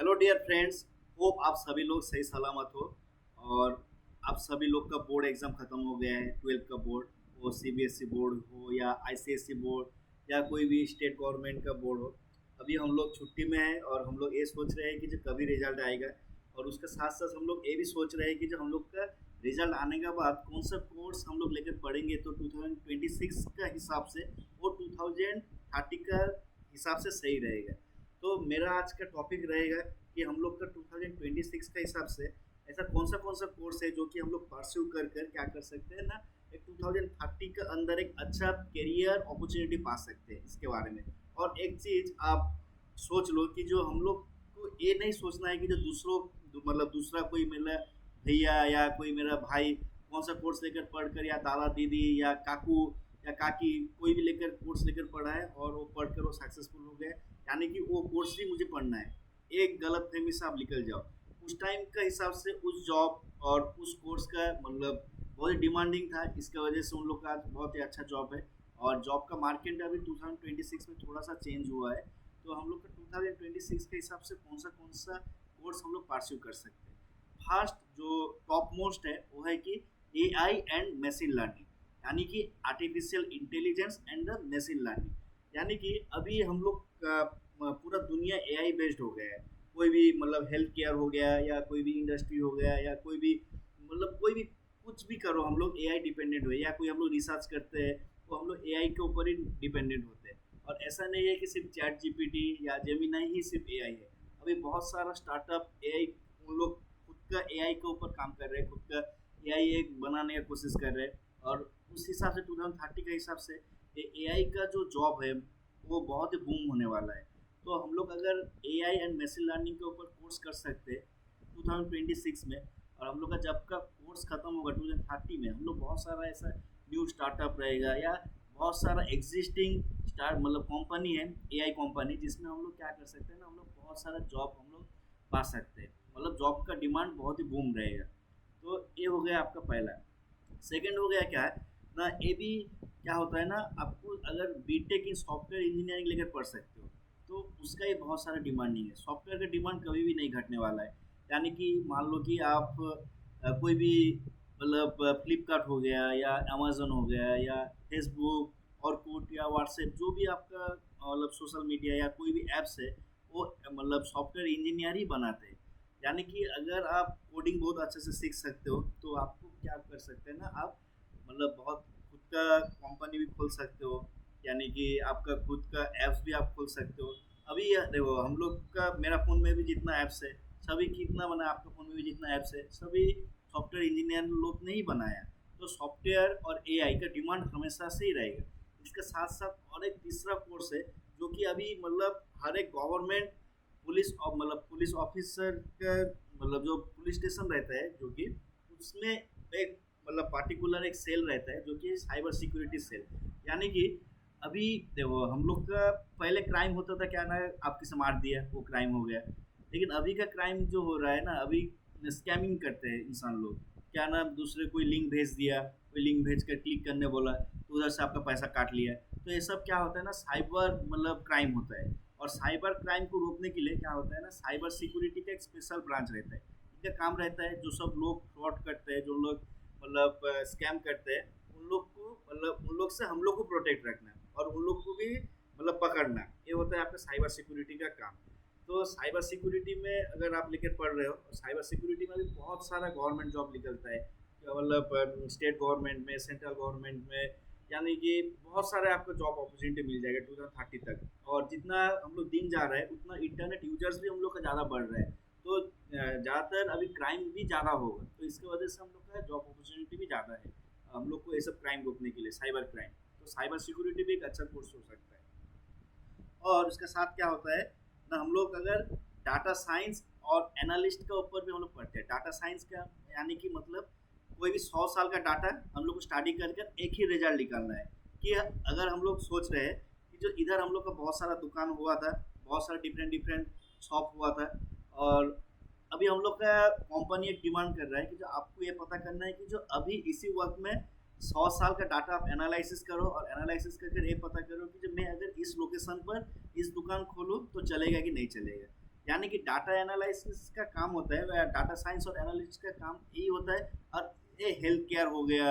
Hello dear friends. Hope आप सभी लोग सही सलामत हो। और आप सभी लोग का बोर्ड एग्जाम खत्म हो गया है, 12th का बोर्ड। वो सीबीएसई बोर्ड हो या आईसीएसई बोर्ड या कोई भी स्टेट गवर्नमेंट का बोर्ड हो। अभी हम लोग छुट्टी में हैं और हम लोग ये सोच रहे हैं कि जो कभी रिजल्ट आएगा। और उसके साथ साथ हम लोग ये भी सोच रहे हैं कि जो हम लोग का रिजल्ट आने के बाद कौन सा कोर्स हम लोग लेकर पढ़ेंगे, तो 2026 का हिसाब से और 2030 का हिसाब से सही रहेगा। तो मेरा आज का टॉपिक रहेगा कि हम लोग का 2026 का हिसाब से ऐसा कौन सा कोर्स है जो कि हम लोग परस्यू कर कर क्या कर सकते हैं ना, एक 2030 के अंदर एक अच्छा करियर अपॉर्चुनिटी पा सकते हैं इसके बारे में। और एक चीज़ आप सोच लो कि जो हम लोग को ये नहीं सोचना है कि जो मतलब दूसरा कोई मेरा भैया या कोई मेरा भाई कौन सा कोर्स लेकर पढ़कर, या दादा दीदी या काकू या काकी कोई भी लेकर कोर्स लेकर पढ़ा है और वो पढ़कर वो सक्सेसफुल हो गए, यानी कि वो कोर्स ही मुझे पढ़ना है। एक गलत फहमी से आप निकल जाओ। उस टाइम का हिसाब से उस जॉब और उस कोर्स का मतलब बहुत ही डिमांडिंग था, इसके वजह से उन लोग का आज बहुत ही अच्छा जॉब है। और जॉब का मार्केट अभी 2026 में थोड़ा सा चेंज हुआ है। तो हम लोग का 2026 के हिसाब से कौन सा कोर्स हम लोग परस्यू कर सकते हैं। फर्स्ट जो टॉप मोस्ट है वो है कि एआई एंड मशीन लर्निंग, यानी कि artificial intelligence and the machine learning. यानी कि अभी हम लोग का पूरा दुनिया एआई बेस्ड हो गया है। कोई भी मतलब हेल्थ केयर हो गया या कोई भी इंडस्ट्री हो गया या कोई भी मतलब कोई भी कुछ भी करो, हम लोग एआई डिपेंडेंट हो, या कोई हम लोग रिसर्च करते हैं तो हम लोग एआई के ऊपर ही डिपेंडेंट होते हैं। और ऐसा नहीं है कि सिर्फ चैट जीपीटी या जेमिनाई ही सिर्फ एआई है। अभी बहुत सारा स्टार्टअप एआई, उन लोग खुद का एआई के ऊपर काम कर रहे हैं, खुद का एआई एक बनाने की कोशिश कर रहे हैं। और उस हिसाब से 2030 के हिसाब से एआई का जो जॉब है वो बहुत ही बूम होने वाला है। तो हम लोग अगर एआई एंड मशीन लर्निंग के ऊपर कोर्स कर सकते हैं 2026 में, और हम लोग का जब का कोर्स खत्म होगा 2030 में, हम लोग बहुत सारा ऐसा न्यू स्टार्टअप रहेगा या बहुत सारा एग्जिस्टिंग स्टार्ट मतलब कंपनी है, एआई कंपनी, जिसमें हम लोग क्या कर सकते हैं ना, हम लोग बहुत सारा जॉब हम लोग पा सकते हैं। मतलब जॉब का डिमांड बहुत ही बूम रहेगा। तो ये हो गया आपका पहला। सेकंड हो गया क्या है ना, ये भी क्या होता है ना, आपको अगर बीटेक इन सॉफ्टवेयर इंजीनियरिंग लेकर पढ़ सकते हो तो उसका ये बहुत सारा डिमांडिंग है। सॉफ्टवेयर का डिमांड कभी भी नहीं घटने वाला है। यानी कि मान लो कि आप कोई भी मतलब फ्लिपकार्ट हो गया या अमेजन हो गया या फेसबुक और कूट या व्हाट्सएप, जो भी आपका मतलब सोशल मीडिया या कोई भी ऐप्स है, वो मतलब सॉफ्टवेयर इंजीनियर ही बनाते हैं। यानी कि अगर आप कोडिंग बहुत अच्छे से सीख सकते हो तो आपको क्या कर सकते हैं ना, आप मतलब बहुत खुद का कंपनी भी खोल सकते हो। यानी कि आपका खुद का ऐप्स भी आप खोल सकते हो। अभी देखो हम लोग का, मेरा फ़ोन में भी जितना ऐप्स है सभी, कितना बना आपके फ़ोन में भी जितना ऐप्स है सभी सॉफ्टवेयर इंजीनियर लोग ने ही बनाया। तो सॉफ्टवेयर और एआई का डिमांड हमेशा से ही रहेगा। इसके साथ साथ और एक तीसरा कोर्स है जो कि अभी मतलब हर एक गवर्नमेंट पुलिस और मतलब पुलिस ऑफिसर का मतलब जो पुलिस स्टेशन रहता है, जो कि उसमें एक मतलब पार्टिकुलर एक सेल रहता है जो कि साइबर सिक्योरिटी सेल। यानी कि अभी देखो हम लोग का पहले क्राइम होता था क्या ना, आप किसे मार दिया वो क्राइम हो गया। लेकिन अभी का क्राइम जो हो रहा है ना, अभी स्कैमिंग करते हैं इंसान लोग। क्या ना, दूसरे कोई लिंक भेज दिया, कोई लिंक भेज कर क्लिक करने बोला तो उधर से आपका पैसा काट लिया। तो ये सब क्या होता है ना, साइबर मतलब क्राइम होता है। और साइबर क्राइम को रोकने के लिए क्या होता है ना, साइबर सिक्योरिटी का एक स्पेशल ब्रांच रहता है। इनका काम रहता है जो सब लोग फ्रॉड करते हैं, जो लोग मतलब स्कैम करते हैं, उन लोग को मतलब उन लोग से हम लोग को प्रोटेक्ट रखना और उन लोग को भी मतलब पकड़ना, ये होता है आपका साइबर सिक्योरिटी का काम। तो साइबर सिक्योरिटी में अगर आप लेकर पढ़ रहे हो, और साइबर सिक्योरिटी में भी बहुत सारा गवर्नमेंट जॉब निकलता है, मतलब स्टेट गवर्नमेंट में, सेंट्रल गवर्नमेंट में। यानी कि बहुत सारे आपको जॉब अपॉर्चुनिटी मिल जाएगा 2030 तक। और जितना हम लोग दिन जा रहा है उतना इंटरनेट यूजर्स भी हम लोग का ज़्यादा बढ़ रहा है। तो ज़्यादातर अभी क्राइम भी ज़्यादा होगा, तो इसकी वजह से हम लोग का जॉब अपॉर्चुनिटी भी ज़्यादा है हम लोग को ये सब क्राइम रोकने के लिए, साइबर क्राइम। तो साइबर सिक्योरिटी भी एक अच्छा कोर्स हो सकता है। और उसके साथ क्या होता है ना, हम लोग अगर डाटा साइंस और एनालिस्ट के ऊपर भी हम लोग पढ़ते हैं। डाटा साइंस का यानी कि मतलब कोई भी 100 साल का डाटा हम लोग को स्टडी कर कर एक ही रिजल्ट निकालना है। कि अगर हम लोग सोच रहे हैं कि जो इधर हम लोग का बहुत सारा दुकान हुआ था, बहुत सारा डिफरेंट डिफरेंट शॉप हुआ था, और अभी हम लोग का कंपनी एक डिमांड कर रहा है कि जो आपको ये पता करना है कि जो अभी इसी वक्त में 100 साल का डाटा आप एनालिसिस करो, और एनालिसिस करके ये पता करो कि जब मैं अगर इस लोकेशन पर इस दुकान खोलूँ तो चलेगा कि नहीं चलेगा। यानी कि डाटा एनालिसिस का काम होता है, डाटा साइंस और एनालिटिक्स का काम यही होता है। और ये हेल्थ केयर हो गया,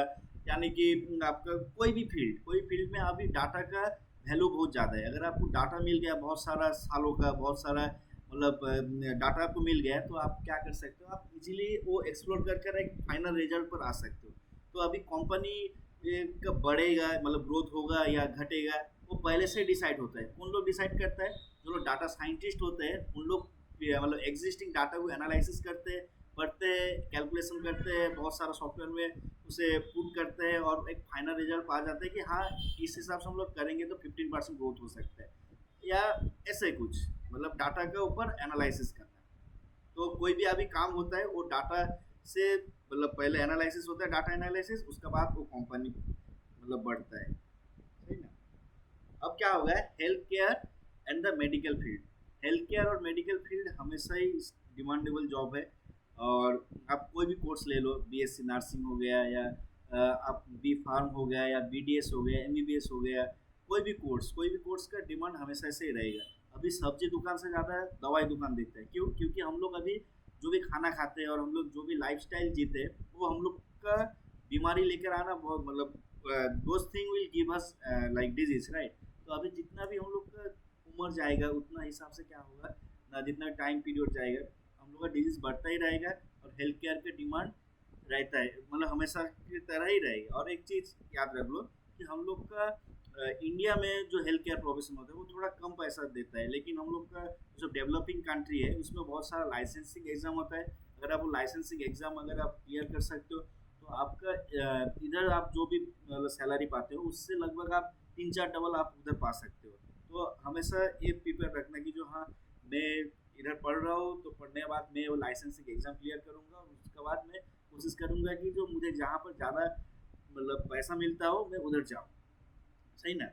यानी कि आपका कोई फील्ड में अभी डाटा का वैल्यू बहुत ज़्यादा है। अगर आपको डाटा मिल गया बहुत सारा सालों का, बहुत सारा मतलब डाटा आपको मिल गया है, तो आप क्या कर सकते हो, आप इजीली वो एक्सप्लोर कर कर एक फाइनल रिजल्ट पर आ सकते हो। तो अभी कंपनी का बढ़ेगा, मतलब ग्रोथ होगा या घटेगा, वो पहले से डिसाइड होता है। कौन लोग डिसाइड करता है? जो लोग डाटा साइंटिस्ट होते हैं, उन लोग मतलब एग्जिस्टिंग डाटा को एनालिसिस करते हैं, पढ़ते हैं, कैलकुलेशन करते हैं, बहुत सारा सॉफ्टवेयर में उसे पुट करते हैं और एक फाइनल रिजल्ट आ जाता है कि हाँ, इस हिसाब से हम लोग करेंगे तो 15% ग्रोथ हो सकता है, या ऐसे कुछ, मतलब डाटा के ऊपर एनालिसिस करना। तो कोई भी अभी काम होता है वो डाटा से, मतलब पहले एनालिसिस होता है, डाटा एनालिसिस, उसके बाद वो कंपनी मतलब बढ़ता है, सही ना। अब क्या हो गया, health care and the medical field. Health care और मेडिकल फील्ड हमेशा ही डिमांडेबल जॉब है। और आप कोई भी कोर्स ले लो, बीएससी नर्सिंग हो गया, या आप बी फार्म हो गया, या बीडीएस हो गया, एमबीबीएस हो गया, कोई भी कोर्स का डिमांड हमेशा से ही रहेगा। अभी सब्जी दुकान से ज़्यादा दवाई दुकान देखते हैं, क्यों? क्योंकि हम लोग अभी जो भी खाना खाते हैं और हम लोग जो भी लाइफस्टाइल जीते हैं, वो हम लोग का बीमारी लेकर आना बहुत, मतलब those thing will give us like disease, right. तो अभी जितना भी हम लोग का उम्र जाएगा, उतना हिसाब से क्या होगा ना, जितना टाइम पीरियड जाएगा, हम लोग का डिजीज बढ़ता ही रहेगा, और हेल्थ केयर का डिमांड रहता है, मतलब हमेशा की तरह ही रहेगा। और एक चीज़ याद रख लो कि हम लोग का इंडिया में जो हेल्थ केयर प्रोफेशन होता है वो थोड़ा कम पैसा देता है, लेकिन हम लोग का जो डेवलपिंग कंट्री है उसमें बहुत सारा लाइसेंसिंग एग्जाम होता है। अगर आप वो लाइसेंसिंग एग्जाम अगर आप क्लियर कर सकते हो, तो आपका इधर आप जो भी सैलरी पाते हो उससे लगभग आप 3-4 डबल आप उधर पा सकते हो। तो हमेशा ये प्रिपेयर रखना कि जो हाँ, मैं इधर पढ़ रहा हूँ, तो पढ़ने के बाद मैं वो लाइसेंसिंग एग्जाम क्लियर करूँगा, और उसके बाद मैं कोशिश करूँगा कि जो मुझे जहाँ पर ज़्यादा मतलब पैसा मिलता हो मैं उधर जाऊँ, सही ना।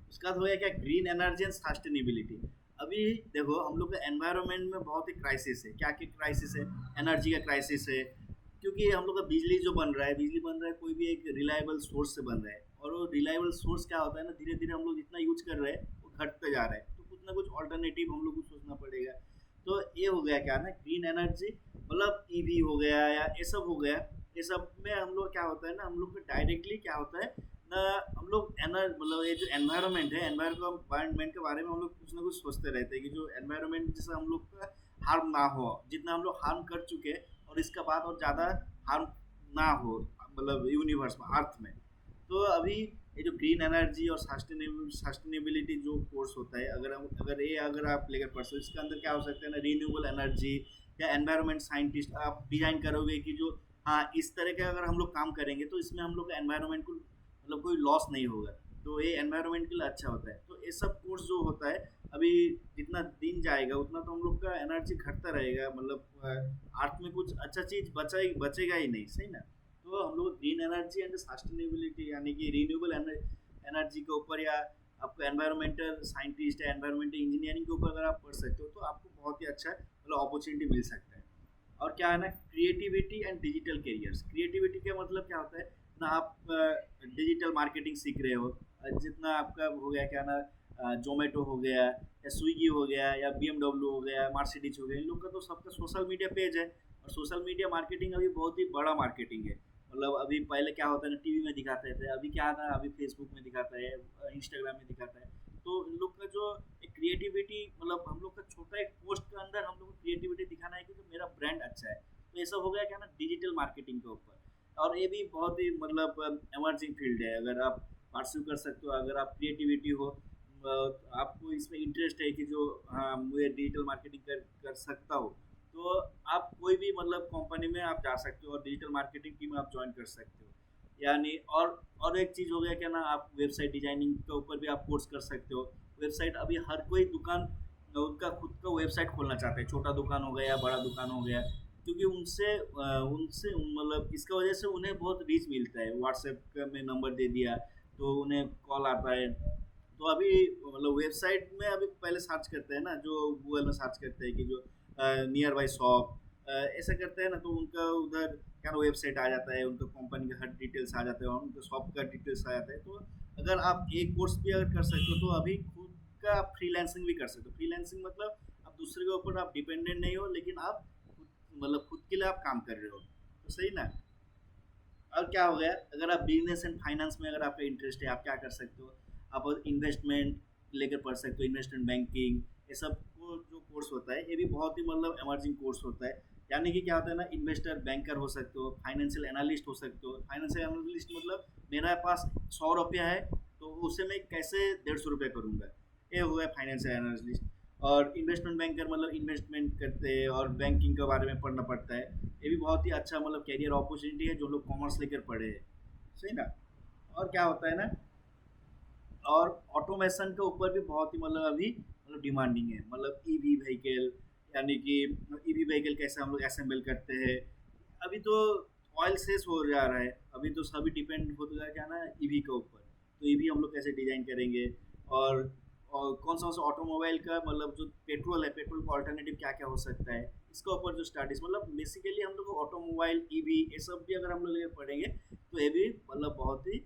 उसका बाद हो गया क्या, ग्रीन एनर्जी एंड सस्टेनेबिलिटी। अभी देखो हम लोग का एनवायरनमेंट में बहुत ही क्राइसिस है। क्या क्या क्राइसिस है? एनर्जी का क्राइसिस है, क्योंकि हम लोग का बिजली जो बन रहा है कोई भी एक रिलायबल सोर्स से बन रहा है, और वो रिलायबल सोर्स क्या होता है ना, धीरे धीरे हम लोग जितना यूज कर रहे हैं वो घटते जा रहा है, तो कुछ ना कुछ ऑल्टरनेटिव हम लोग को सोचना पड़ेगा। तो ये हो गया क्या ना, ग्रीन एनर्जी, मतलब ईवी हो गया या ये सब हो गया। ये सब में हम लोग क्या होता है ना, हम लोग को डायरेक्टली क्या होता है ना, हम लोग मतलब ये जो एनवायरनमेंट है, एनवायरनमेंट के बारे में हम लोग कुछ ना कुछ सोचते रहते हैं कि जो एनवायरनमेंट जैसे हम लोग का हार्म ना हो, जितना हम लोग हार्म कर चुके हैं, और इसका बाद और ज़्यादा हार्म ना हो, मतलब यूनिवर्स में, अर्थ में। तो अभी ये जो ग्रीन एनर्जी और सस्टेनेबिलिटी जो कोर्स होता है, अगर आप लेकर पढ़ सकते, इसके अंदर क्या हो सकता है ना, रीन्यूएबल एनर्जी या एनवायरनमेंट साइंटिस्ट आप डिजाइन करोगे कि जो हाँ, इस तरह के अगर हम लोग काम करेंगे तो इसमें हम लोग का एनवायरनमेंट को मतलब कोई लॉस नहीं होगा, तो ये एनवायरनमेंट के लिए अच्छा होता है। तो ये सब कोर्स जो होता है, अभी जितना दिन जाएगा उतना तो हम लोग का एनर्जी घटता रहेगा, मतलब अर्थ में कुछ अच्छा चीज़ बचेगा ही नहीं, सही ना। तो हम लोग ग्रीन एनर्जी एंड सस्टेनेबिलिटी, यानी कि रीन्यूएबल एनर्जी के ऊपर, या आपको एनवायरमेंटल साइंटिस्ट या एनवायरमेंटल इंजीनियरिंग के ऊपर अगर आप पढ़ सकते हो, तो आपको बहुत ही अच्छा मतलब अपॉर्चुनिटी मिल सकता है। और क्या है ना, creativity and digital careers. Creativity का मतलब क्या होता है ना, आप डिजिटल मार्केटिंग सीख रहे हो, जितना आपका हो गया क्या ना, जोमेटो हो गया या स्विगी हो गया या BMW हो गया, मर्सिडीज हो गया, इन लोग का तो सबका सोशल मीडिया पेज है। और सोशल मीडिया मार्केटिंग अभी बहुत ही बड़ा मार्केटिंग है। मतलब अभी पहले क्या होता है ना, टीवी में दिखाते थे, अभी क्या था, अभी फेसबुक में दिखाता है, इंस्टाग्राम में दिखाता है। तो इन लोग का जो एक क्रिएटिविटी, मतलब हम लोग का छोटा एक पोस्ट के अंदर हम लोग को क्रिएटिविटी दिखाना है कि जो मेरा ब्रांड अच्छा है। तो ये सब हो गया क्या ना, डिजिटल मार्केटिंग के ऊपर। और ये भी बहुत ही मतलब एमर्जिंग फील्ड है, अगर आप परस्यू कर सकते हो, अगर आप क्रिएटिविटी हो, आपको इसमें इंटरेस्ट है कि जो हाँ, मुझे डिजिटल मार्केटिंग कर सकता हूँ, तो आप कोई भी मतलब कंपनी में आप जा सकते हो और डिजिटल मार्केटिंग टीम में आप ज्वाइन कर सकते हो। यानी और एक चीज़ हो गया क्या ना, आप वेबसाइट डिजाइनिंग के ऊपर भी आप कोर्स कर सकते हो। वेबसाइट अभी हर कोई दुकान उनका खुद का वेबसाइट खोलना चाहते हैं, छोटा दुकान हो गया या बड़ा दुकान हो गया, क्योंकि उनसे मतलब इसका वजह से उन्हें बहुत रीच मिलता है। व्हाट्सएप में नंबर दे दिया तो उन्हें कॉल आता है। तो अभी मतलब वेबसाइट में अभी पहले सर्च करते हैं ना, जो गूगल में सर्च करते हैं कि जो नियर बाई शॉप, ऐसा करते हैं ना, तो उनका उधर क्या वेबसाइट आ जाता है, उनका कंपनी का हर डिटेल्स आ जाता है और उनका शॉप का डिटेल्स आ जाता है। तो अगर आप एक कोर्स भी अगर कर सकते हो, तो अभी खुद का फ्रीलांसिंग भी कर सकते हो। फ्रीलांसिंग मतलब आप दूसरे के ऊपर आप डिपेंडेंट नहीं हो, लेकिन आप मतलब खुद के लिए आप काम कर रहे हो, तो सही ना। और क्या हो गया, अगर आप बिजनेस एंड फाइनेंस में अगर आपका इंटरेस्ट है, आप क्या कर सकते हो, आप इन्वेस्टमेंट लेकर पढ़ सकते हो, इन्वेस्टमेंट बैंकिंग, ये सब को जो कोर्स होता है ये भी बहुत ही मतलब एमर्जिंग कोर्स होता है। यानी कि क्या होता है ना, इन्वेस्टर बैंकर हो सकते हो, फाइनेंशियल एनालिस्ट हो सकते हो। फाइनेंशियल एनालिस्ट मतलब मेरा पास 100 रुपया है, तो उससे मैं कैसे 150 रुपया करूँगा, ये हो गया फाइनेंशियल एनालिस्ट। और इन्वेस्टमेंट बैंकर मतलब इन्वेस्टमेंट करते हैं और बैंकिंग के बारे में पढ़ना पड़ता है। ये भी बहुत ही अच्छा मतलब कैरियर अपॉर्चुनिटी है जो लोग कॉमर्स लेकर पढ़े हैं, सही ना। और क्या होता है ना, और ऑटोमेशन के ऊपर भी बहुत ही मतलब अभी मतलब डिमांडिंग है, मतलब ईवी व्हीकल, यानी कि ईवी व्हीकल कैसे हम लोग असेंबल करते हैं। अभी तो ऑयल सेस हो जा रहा है, अभी तो सभी डिपेंड होता जा क्या ना ईवी के ऊपर, तो ईवी हम लोग कैसे डिजाइन करेंगे। और कौन सा ऑटोमोबाइल का मतलब जो पेट्रोल है, पेट्रोल का ऑल्टरनेटिव क्या क्या हो सकता है, इसके ऊपर जो स्टडीज मतलब बेसिकली हम लोग ऑटोमोबाइल ईवी ये सब भी अगर हम लोग लेकर पढ़ेंगे तो ये भी मतलब बहुत ही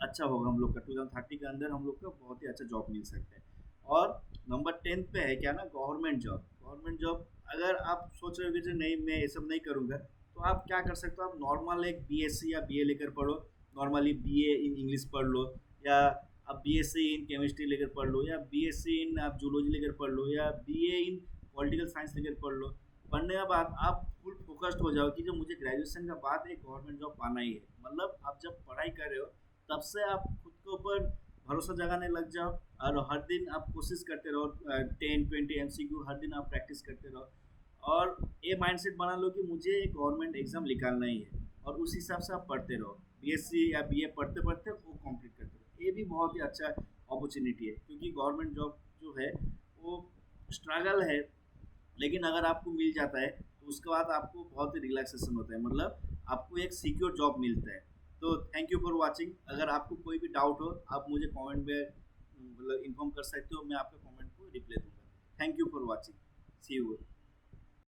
अच्छा होगा हम लोग का। 2030 के अंदर हम लोग का बहुत ही अच्छा जॉब मिल सकता है। और नंबर 10 पे है क्या ना, गवर्नमेंट जॉब। गवर्नमेंट जॉब अगर आप सोच रहे हो कि जो नहीं मैं ये सब नहीं करूँगा, तो आप क्या कर सकते हो, आप नॉर्मल एक बीएससी या बीए लेकर पढ़ो। नॉर्मली बीए इन इंग्लिश पढ़ लो, या आप बीएससी इन केमिस्ट्री लेकर पढ़ लो, या बीएससी इन आप जूलॉजी लेकर पढ़ लो, या बीए इन पॉलिटिकल साइंस लेकर पढ़ लो। पढ़ने के बाद आप फुल फोकस्ड हो जाओ कि जो मुझे ग्रेजुएशन के बाद एक गवर्नमेंट जॉब पाना ही है। मतलब आप जब पढ़ाई कर रहे हो तब से आप खुद के ऊपर भरोसा जगाने लग जाओ, और हर दिन आप कोशिश करते रहो, 10-20 MCQ हर दिन आप प्रैक्टिस करते रहो। और ये माइंडसेट बना लो कि मुझे एक गवर्नमेंट एग्जाम निकालना ही है, और उस हिसाब से आप पढ़ते रहो। बीएससी या बीए पढ़ते पढ़ते वो कंप्लीट करते रहो। ये भी बहुत ही अच्छा अपॉर्चुनिटी है, क्योंकि गवर्नमेंट जॉब जो है वो स्ट्रगल है, लेकिन अगर आपको मिल जाता है तो उसके बाद आपको बहुत ही रिलैक्सेशन होता है, मतलब आपको एक सिक्योर जॉब मिलता है। तो थैंक यू फॉर वाचिंग। अगर आपको कोई भी डाउट हो आप मुझे कमेंट में मतलब इन्फॉर्म कर सकते हो, मैं आपके कमेंट को रिप्लाई दूंगा। Thank you for watching, see you.